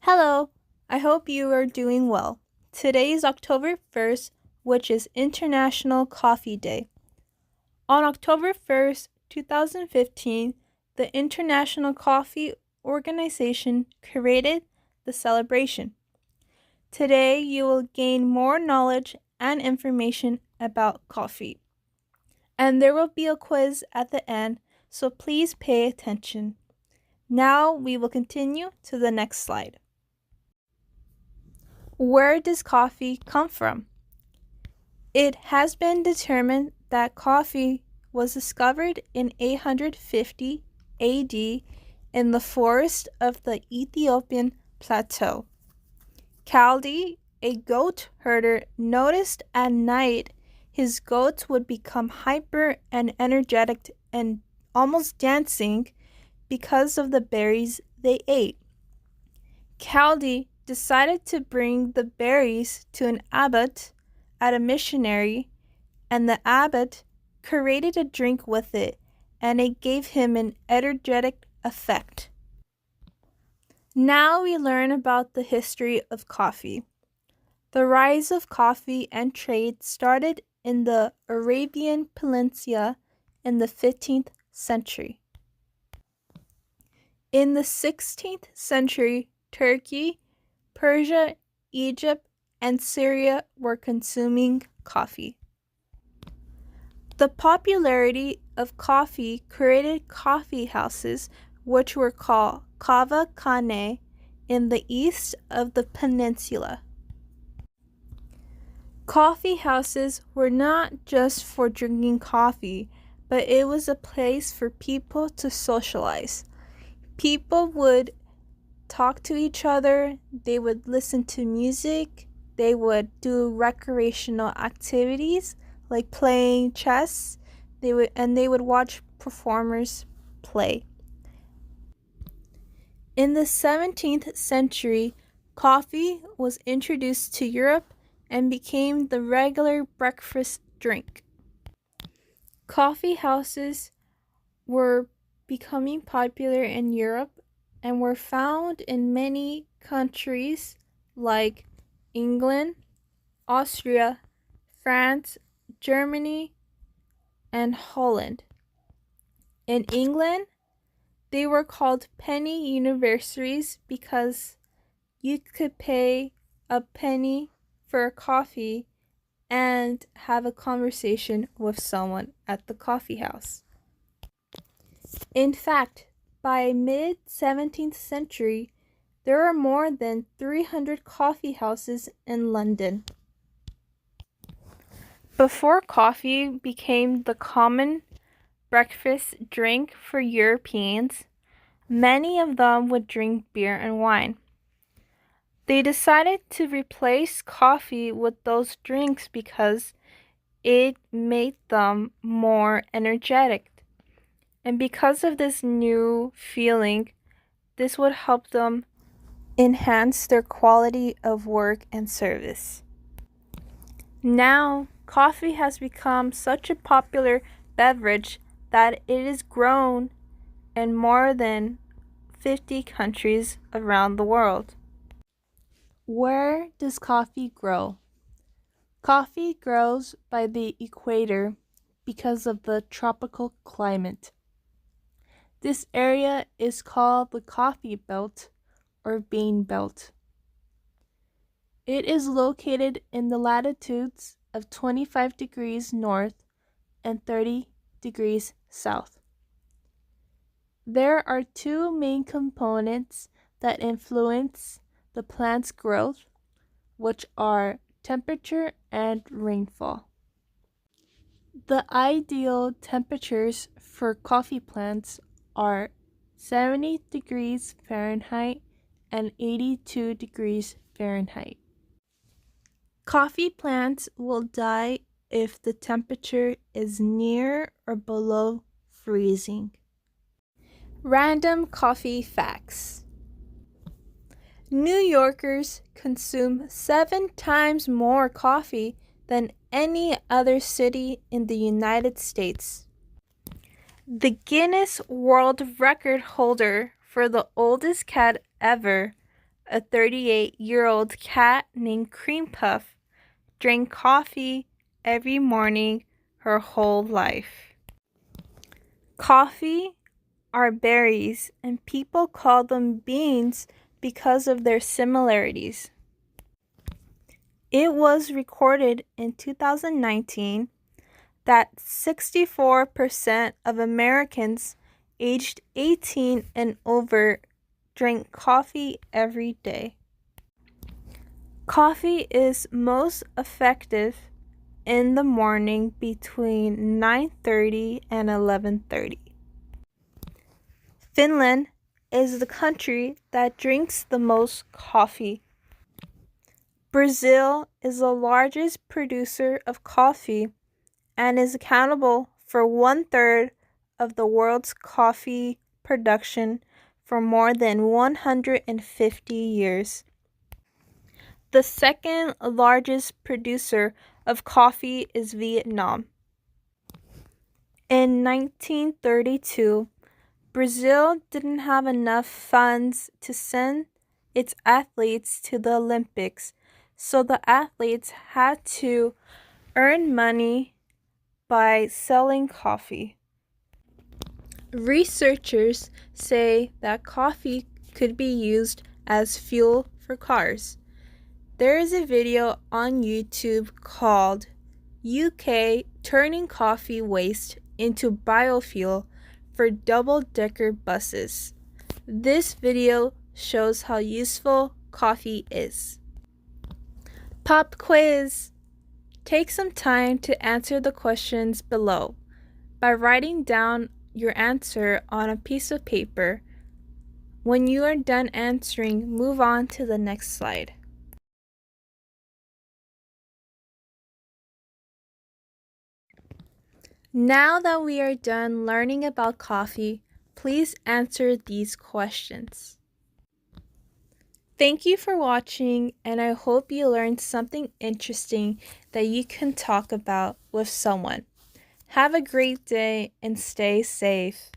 Hello, I hope you are doing well. Today is October 1st, which is International Coffee Day. On October 1st, 2015, the International Coffee Organization created the celebration. Today, you will gain more knowledge and information about coffee. And there will be a quiz at the end, so please pay attention. Now we will continue to the next slide. Where does coffee come from? It has been determined that coffee was discovered in 850 AD in the forest of the Ethiopian plateau. Kaldi, a goat herder, noticed at night his goats would become hyper and energetic and almost dancing because of the berries they ate. Kaldi decided to bring the berries to an abbot at a missionary, and the abbot created a drink with it, and it gave him an energetic effect. Now we learn about the history of coffee. The rise of coffee and trade started in the Arabian Peninsula in the 15th century. In the 16th century, Turkey, Persia, Egypt, and Syria were consuming coffee. The popularity of coffee created coffee houses, which were called kahvekhane, in the east of the peninsula. Coffee houses were not just for drinking coffee, but it was a place for people to socialize. People would talk to each other, they would listen to music, they would do recreational activities like playing chess, they would watch performers play. In the 17th century, coffee was introduced to Europe and became the regular breakfast drink. Coffee houses were becoming popular in Europe and were found in many countries like England, Austria, France, Germany, and Holland. In England, they were called penny universities because you could pay a penny for a coffee and have a conversation with someone at the coffee house. In fact, by mid-17th century, there were more than 300 coffee houses in London. Before coffee became the common breakfast drink for Europeans, many of them would drink beer and wine. They decided to replace coffee with those drinks because it made them more energetic. And because of this new feeling, this would help them enhance their quality of work and service. Now, coffee has become such a popular beverage that it is grown in more than 50 countries around the world. Where does coffee grow? Coffee grows by the equator because of the tropical climate. This area is called the coffee belt or bean belt. It is located in the latitudes of 25 degrees north and 30 degrees south. There are two main components that influence the plant's growth, which are temperature and rainfall. The ideal temperatures for coffee plants are 70 degrees Fahrenheit and 82 degrees Fahrenheit. Coffee plants will die if the temperature is near or below freezing. Random coffee facts. New Yorkers consume 7 times more coffee than any other city in the United States. The Guinness World Record holder for the oldest cat ever a 38-year-old cat named Cream Puff drank coffee every morning her whole life. Coffee are berries, and people call them beans because of their similarities. It was recorded in 2019 that 64% of Americans aged 18 and over drink coffee every day. Coffee is most effective in the morning between 9:30 and 11:30. Finland is the country that drinks the most coffee. Brazil is the largest producer of coffee and is accountable for 1/3 of the world's coffee production for more than 150 years. The second largest producer of coffee is Vietnam. In 1932, Brazil didn't have enough funds to send its athletes to the Olympics, so the athletes had to earn money by selling coffee. Researchers say that coffee could be used as fuel for cars. There is a video on YouTube called UK Turning Coffee Waste into Biofuel for Double-Decker Buses. This video shows how useful coffee is. Pop quiz! Take some time to answer the questions below by writing down your answer on a piece of paper. When you are done answering, move on to the next slide. Now that we are done learning about coffee, please answer these questions. Thank you for watching, and I hope you learned something interesting that you can talk about with someone. Have a great day and stay safe.